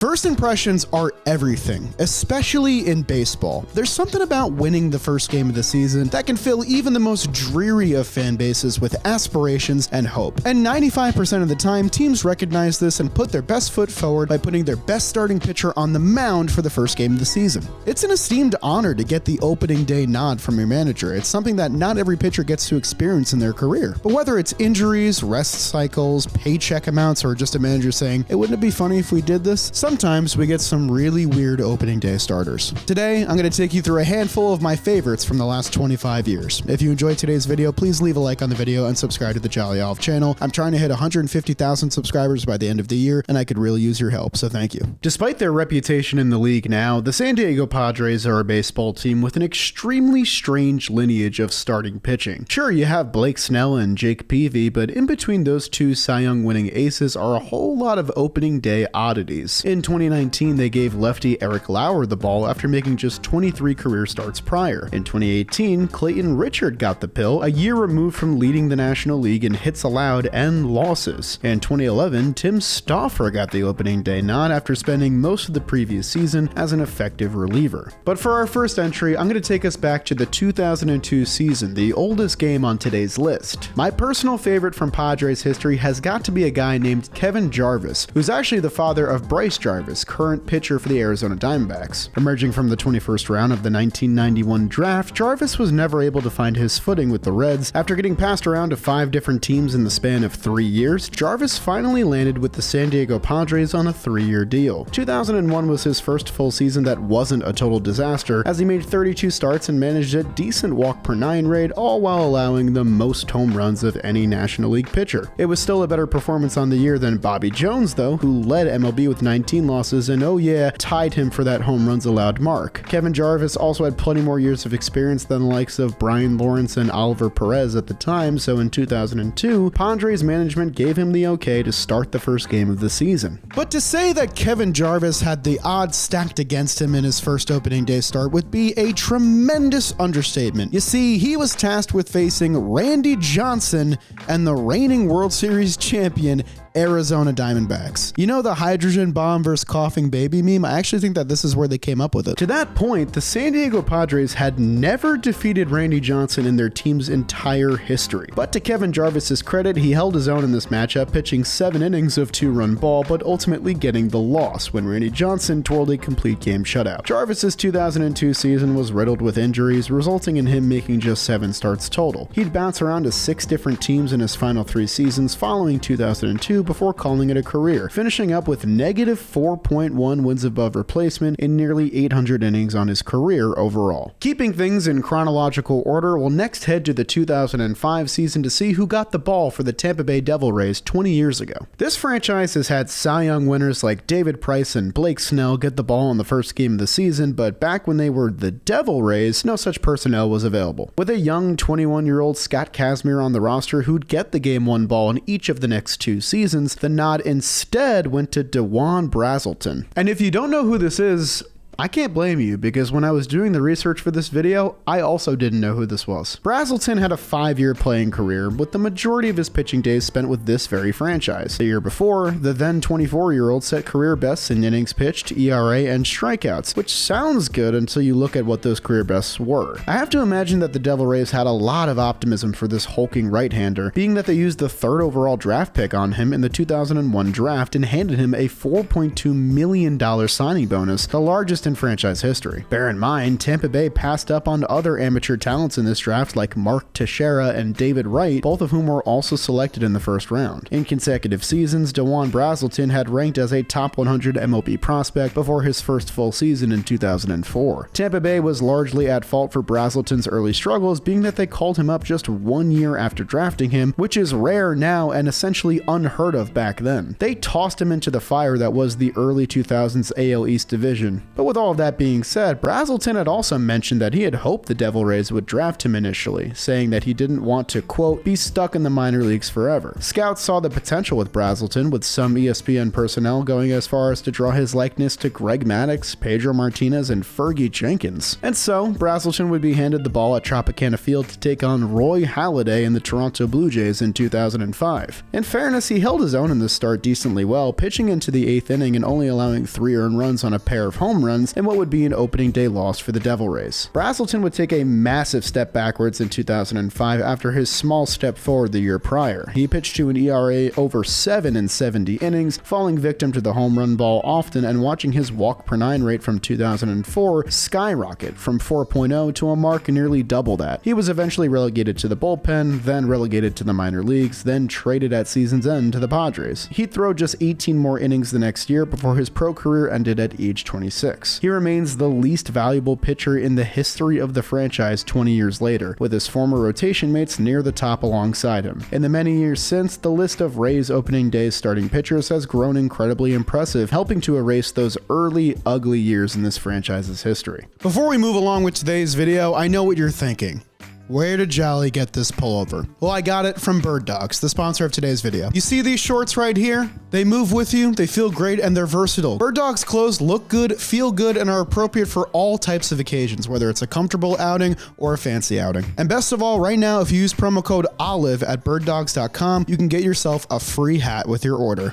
First impressions are everything, especially in baseball. There's something about winning the first game of the season that can fill even the most dreary of fan bases with aspirations and hope. And 95% of the time, teams recognize this and put their best foot forward by putting their best starting pitcher on the mound for the first game of the season. It's an esteemed honor to get the opening day nod from your manager. It's something that not every pitcher gets to experience in their career. But whether it's injuries, rest cycles, paycheck amounts, or just a manager saying, "Hey, wouldn't it be funny if we did this?" Sometimes we get some really weird opening day starters. Today, I'm going to take you through a handful of my favorites from the last 25 years. If you enjoyed today's video, please leave a like on the video and subscribe to the Jolly Olive channel. I'm trying to hit 150,000 subscribers by the end of the year, and I could really use your help, so thank you. Despite their reputation in the league now, the San Diego Padres are a baseball team with an extremely strange lineage of starting pitching. Sure, you have Blake Snell and Jake Peavy, but in between those two Cy Young winning aces are a whole lot of opening day oddities. In 2019, they gave lefty Eric Lauer the ball after making just 23 career starts prior. In 2018, Clayton Richard got the pill, a year removed from leading the National League in hits allowed and losses. In 2011, Tim Stauffer got the opening day nod after spending most of the previous season as an effective reliever. But for our first entry, I'm going to take us back to the 2002 season, the oldest game on today's list. My personal favorite from Padres history has got to be a guy named Kevin Jarvis, who's actually the father of Bryce Jarvis, current pitcher for the Arizona Diamondbacks. Emerging from the 21st round of the 1991 draft, Jarvis was never able to find his footing with the Reds. After getting passed around to 5 different teams in the span of 3 years, Jarvis finally landed with the San Diego Padres on a 3-year deal. 2001 was his first full season that wasn't a total disaster, as he made 32 starts and managed a decent walk per 9 rate, all while allowing the most home runs of any National League pitcher. It was still a better performance on the year than Bobby Jones, though, who led MLB with 19 losses and oh yeah, tied him for that home runs allowed mark. Kevin Jarvis also had plenty more years of experience than the likes of Brian Lawrence and Oliver Perez at the time, so in 2002, Padres management gave him the okay to start the first game of the season. But to say that Kevin Jarvis had the odds stacked against him in his first opening day start would be a tremendous understatement. You see, he was tasked with facing Randy Johnson and the reigning World Series champion Arizona Diamondbacks. You know the hydrogen bomb versus coughing baby meme? I actually think that this is where they came up with it. To that point, the San Diego Padres had never defeated Randy Johnson in their team's entire history. But to Kevin Jarvis's credit, he held his own in this matchup, pitching 7 innings of 2-run ball, but ultimately getting the loss when Randy Johnson twirled a complete game shutout. Jarvis's 2002 season was riddled with injuries, resulting in him making just 7 starts total. He'd bounce around to 6 different teams in his final 3 seasons following 2002 before calling it a career, finishing up with negative 4.1 wins above replacement in nearly 800 innings on his career overall. Keeping things in chronological order, we'll next head to the 2005 season to see who got the ball for the Tampa Bay Devil Rays 20 years ago. This franchise has had Cy Young winners like David Price and Blake Snell get the ball in the first game of the season, but back when they were the Devil Rays, no such personnel was available. With a young 21-year-old Scott Kazmir on the roster who'd get the Game 1 ball in each of the next 2 seasons, the nod instead went to Dewan Brazelton. And if you don't know who this is, I can't blame you, because when I was doing the research for this video, I also didn't know who this was. Brazelton had a 5-year playing career, with the majority of his pitching days spent with this very franchise. The year before, the then 24-year-old set career bests in innings pitched, ERA, and strikeouts, which sounds good until you look at what those career bests were. I have to imagine that the Devil Rays had a lot of optimism for this hulking right-hander, being that they used the 3rd overall draft pick on him in the 2001 draft and handed him a $4.2 million signing bonus, the largest in franchise history. Bear in mind, Tampa Bay passed up on other amateur talents in this draft like Mark Teixeira and David Wright, both of whom were also selected in the first round. In consecutive seasons, Dewan Brazelton had ranked as a top 100 MLB prospect before his first full season in 2004. Tampa Bay was largely at fault for Brazelton's early struggles, being that they called him up just 1 year after drafting him, which is rare now and essentially unheard of back then. They tossed him into the fire that was the early 2000s AL East division. But with all of that being said, Brazelton had also mentioned that he had hoped the Devil Rays would draft him initially, saying that he didn't want to, quote, be stuck in the minor leagues forever. Scouts saw the potential with Brazelton, with some ESPN personnel going as far as to draw his likeness to Greg Maddux, Pedro Martinez, and Fergie Jenkins. And so, Brazelton would be handed the ball at Tropicana Field to take on Roy Halladay and the Toronto Blue Jays in 2005. In fairness, he held his own in this start decently well, pitching into the 8th inning and only allowing 3 earned runs on a pair of home runs in what would be an opening day loss for the Devil Rays. Brazelton would take a massive step backwards in 2005 after his small step forward the year prior. He pitched to an ERA over 7 in 70 innings, falling victim to the home run ball often and watching his walk per 9 rate from 2004 skyrocket from 4.0 to a mark nearly double that. He was eventually relegated to the bullpen, then relegated to the minor leagues, then traded at season's end to the Padres. He'd throw just 18 more innings the next year before his pro career ended at age 26. He remains the least valuable pitcher in the history of the franchise 20 years later, with his former rotation mates near the top alongside him. In the many years since, the list of Rays opening day starting pitchers has grown incredibly impressive, helping to erase those early, ugly years in this franchise's history. Before we move along with today's video, I know what you're thinking. Where did Jolly get this pullover? Well, I got it from Bird Dogs, the sponsor of today's video. You see these shorts right here? They move with you, they feel great, and they're versatile. Bird Dogs clothes look good, feel good, and are appropriate for all types of occasions, whether it's a comfortable outing or a fancy outing. And best of all, right now, if you use promo code OLIVE at birddogs.com, you can get yourself a free hat with your order.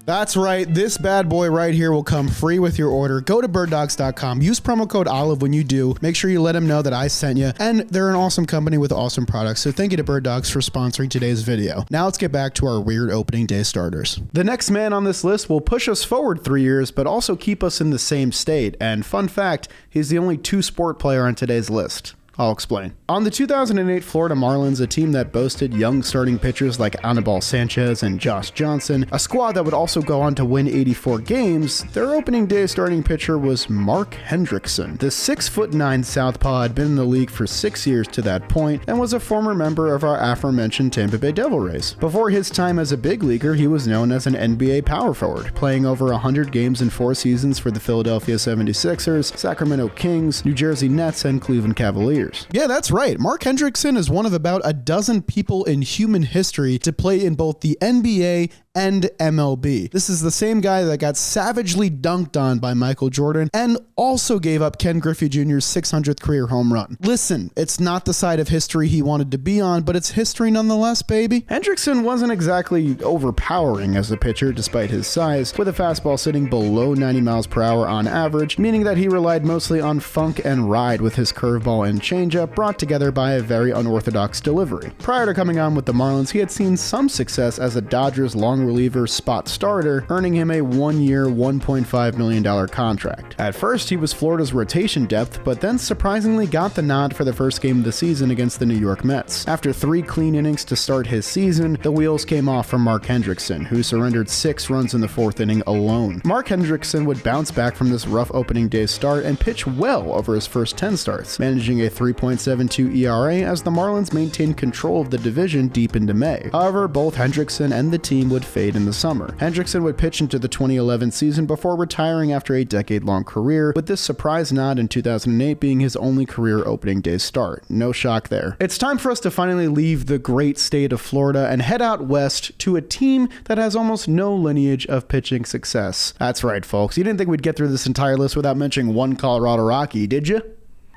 That's right, this bad boy right here will come free with your order. Go to birddogs.com, use promo code OLIVE when you do. Make sure you let them know that I sent you. And they're an awesome company with awesome products, so thank you to Bird Dogs for sponsoring today's video. Now let's get back to our weird opening day starters. The next man on this list will push us forward 3 years, but also keep us in the same state. And fun fact, he's the only two-sport player on today's list. I'll explain. On the 2008 Florida Marlins, a team that boasted young starting pitchers like Anibal Sanchez and Josh Johnson, a squad that would also go on to win 84 games, their opening day starting pitcher was Mark Hendrickson. The 6'9" southpaw had been in the league for 6 years to that point and was a former member of our aforementioned Tampa Bay Devil Rays. Before his time as a big leaguer, he was known as an NBA power forward, playing over 100 games in 4 seasons for the Philadelphia 76ers, Sacramento Kings, New Jersey Nets, and Cleveland Cavaliers. Yeah, that's right. Mark Hendrickson is one of about a dozen people in human history to play in both the NBA and MLB. This is the same guy that got savagely dunked on by Michael Jordan and also gave up Ken Griffey Jr.'s 600th career home run. Listen, it's not the side of history he wanted to be on, but it's history nonetheless, baby. Hendrickson wasn't exactly overpowering as a pitcher despite his size, with a fastball sitting below 90 miles per hour on average, meaning that he relied mostly on funk and ride with his curveball and changeup brought together by a very unorthodox delivery. Prior to coming on with the Marlins, he had seen some success as a Dodgers long reliever spot starter, earning him a 1-year, $1.5 million contract. At first, he was Florida's rotation depth, but then surprisingly got the nod for the first game of the season against the New York Mets. After 3 clean innings to start his season, the wheels came off for Mark Hendrickson, who surrendered 6 runs in the 4th inning alone. Mark Hendrickson would bounce back from this rough opening day start and pitch well over his first 10 starts, managing a 3.72 ERA as the Marlins maintained control of the division deep into May. However, both Hendrickson and the team would fade in the summer. Hendrickson would pitch into the 2011 season before retiring after a decade-long career, with this surprise nod in 2008 being his only career opening day start. No shock there. It's time for us to finally leave the great state of Florida and head out west to a team that has almost no lineage of pitching success. That's right, folks. You didn't think we'd get through this entire list without mentioning one Colorado Rocky, did you?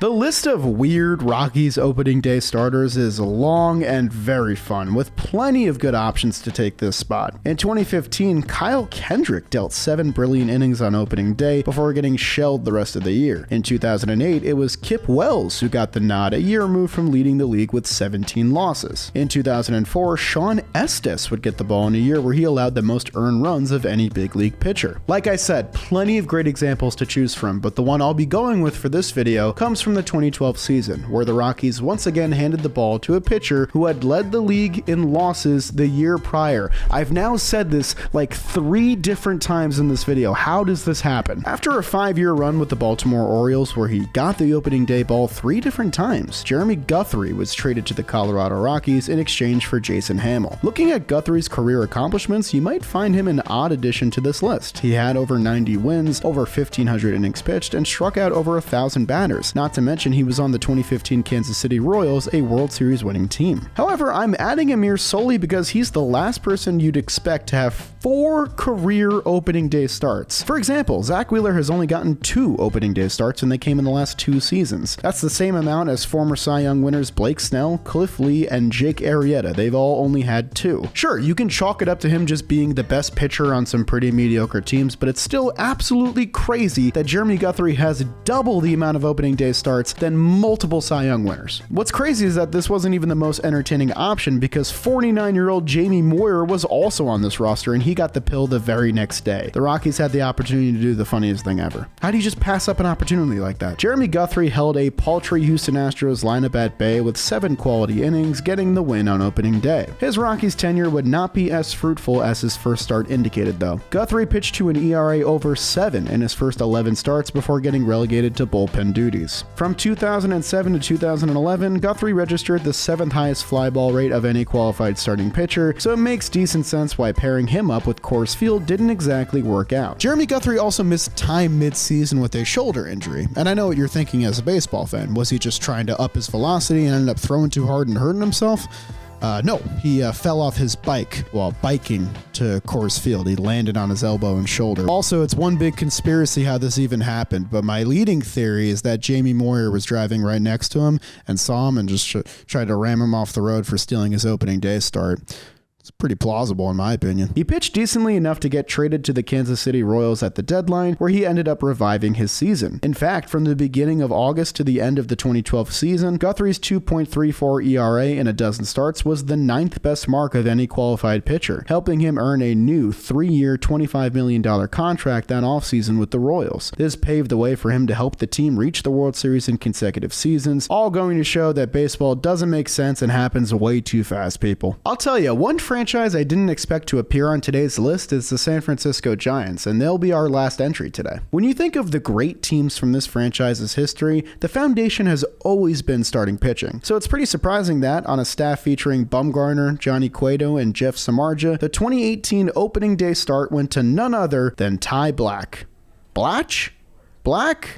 The list of weird Rockies opening day starters is long and very fun, with plenty of good options to take this spot. In 2015, Kyle Kendrick dealt 7 brilliant innings on opening day before getting shelled the rest of the year. In 2008, it was Kip Wells who got the nod, a year removed from leading the league with 17 losses. In 2004, Sean Estes would get the ball in a year where he allowed the most earned runs of any big league pitcher. Like I said, plenty of great examples to choose from, but the one I'll be going with for this video comes from from the 2012 season, where the Rockies once again handed the ball to a pitcher who had led the league in losses the year prior. I've now said this like 3 different times in this video. How does this happen? After a 5-year run with the Baltimore Orioles where he got the opening day ball 3 different times, Jeremy Guthrie was traded to the Colorado Rockies in exchange for Jason Hamill. Looking at Guthrie's career accomplishments, you might find him an odd addition to this list. He had over 90 wins, over 1,500 innings pitched, and struck out over 1,000 batters. Not to mention he was on the 2015 Kansas City Royals, a World Series winning team. However, I'm adding him here solely because he's the last person you'd expect to have 4 career opening day starts. For example, Zach Wheeler has only gotten 2 opening day starts, and they came in the last 2 seasons. That's the same amount as former Cy Young winners Blake Snell, Cliff Lee, and Jake Arrieta. They've all only had 2. Sure, you can chalk it up to him just being the best pitcher on some pretty mediocre teams, but it's still absolutely crazy that Jeremy Guthrie has double the amount of opening day starts than multiple Cy Young winners. What's crazy is that this wasn't even the most entertaining option because 49-year-old Jamie Moyer was also on this roster and he got the pill the very next day. The Rockies had the opportunity to do the funniest thing ever. How do you just pass up an opportunity like that? Jeremy Guthrie held a paltry Houston Astros lineup at bay with 7 quality innings, getting the win on opening day. His Rockies tenure would not be as fruitful as his first start indicated though. Guthrie pitched to an ERA over 7 in his first 11 starts before getting relegated to bullpen duties. From 2007 to 2011, Guthrie registered the 7th highest fly ball rate of any qualified starting pitcher, so it makes decent sense why pairing him up with Coors Field didn't exactly work out. Jeremy Guthrie also missed time mid-season with a shoulder injury, and I know what you're thinking as a baseball fan. Was he just trying to up his velocity and ended up throwing too hard and hurting himself? No, he fell off his bike while biking to Coors Field. He landed on his elbow and shoulder. Also, it's one big conspiracy how this even happened, but my leading theory is that Jamie Moyer was driving right next to him and saw him and just tried to ram him off the road for stealing his opening day start. It's pretty plausible in my opinion. He pitched decently enough to get traded to the Kansas City Royals at the deadline, where he ended up reviving his season. In fact, from the beginning of August to the end of the 2012 season, Guthrie's 2.34 ERA in a dozen starts was the 9th best mark of any qualified pitcher, helping him earn a new 3-year, $25 million contract that offseason with the Royals. This paved the way for him to help the team reach the World Series in consecutive seasons, all going to show that baseball doesn't make sense and happens way too fast, people. I'll tell you, one franchise I didn't expect to appear on today's list is the San Francisco Giants, and they'll be our last entry today. When you think of the great teams from this franchise's history, the foundation has always been starting pitching. So it's pretty surprising that, on a staff featuring Bumgarner, Johnny Cueto, and Jeff Samardzija, the 2018 opening day start went to none other than Ty Blach. Black?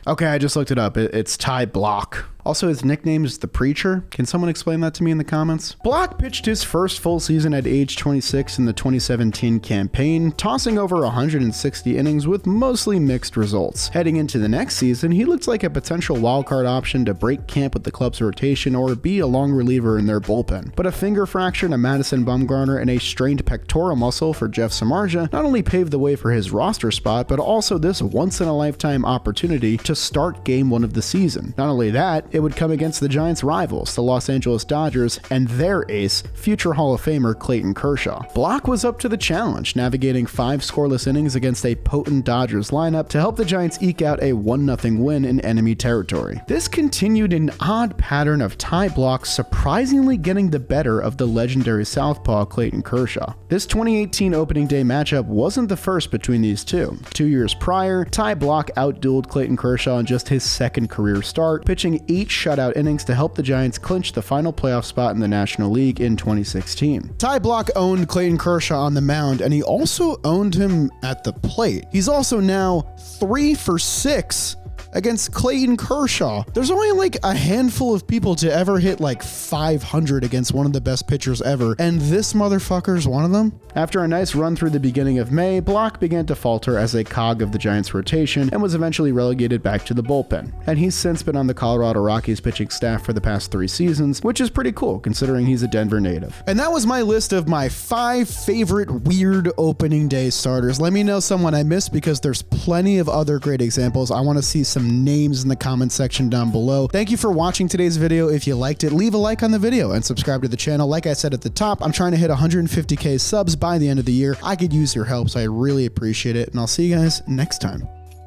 Okay, I just looked it up. It's Ty Blach. Also, his nickname is The Preacher. Can someone explain that to me in the comments? Blach pitched his first full season at age 26 in the 2017 campaign, tossing over 160 innings with mostly mixed results. Heading into the next season, he looked like a potential wildcard option to break camp with the club's rotation or be a long reliever in their bullpen. But a finger fracture to Madison Bumgarner and a strained pectoral muscle for Jeff Samardzija not only paved the way for his roster spot, but also this once-in-a-lifetime opportunity to start Game 1 of the season. Not only that, it would come against the Giants' rivals, the Los Angeles Dodgers, and their ace, future Hall of Famer Clayton Kershaw. Blach was up to the challenge, navigating 5 scoreless innings against a potent Dodgers lineup to help the Giants eke out a 1-0 win in enemy territory. This continued an odd pattern of Ty Blach surprisingly getting the better of the legendary southpaw Clayton Kershaw. This 2018 opening day matchup wasn't the first between these two. 2 years prior, Ty Blach outdueled Clayton Kershaw in just his second career start, pitching 8 shutout innings to help the Giants clinch the final playoff spot in the National League in 2016. Ty Blach owned Clayton Kershaw on the mound, and he also owned him at the plate. He's also now 3 for 6 against Clayton Kershaw. There's only like a handful of people to ever hit like 500 against one of the best pitchers ever, and this motherfucker's one of them. After a nice run through the beginning of May, Blach began to falter as a cog of the Giants' rotation and was eventually relegated back to the bullpen. And he's since been on the Colorado Rockies pitching staff for the past 3 seasons, which is pretty cool considering he's a Denver native. And that was my list of my 5 favorite weird opening day starters. Let me know someone I missed because there's plenty of other great examples. I want to see some names in the comment section down below. Thank you for watching today's video. If you liked it, leave a like on the video and subscribe to the channel. Like I said at the top, I'm trying to hit 150k subs by the end of the year. I could use your help, so I really appreciate it, and I'll see you guys next time.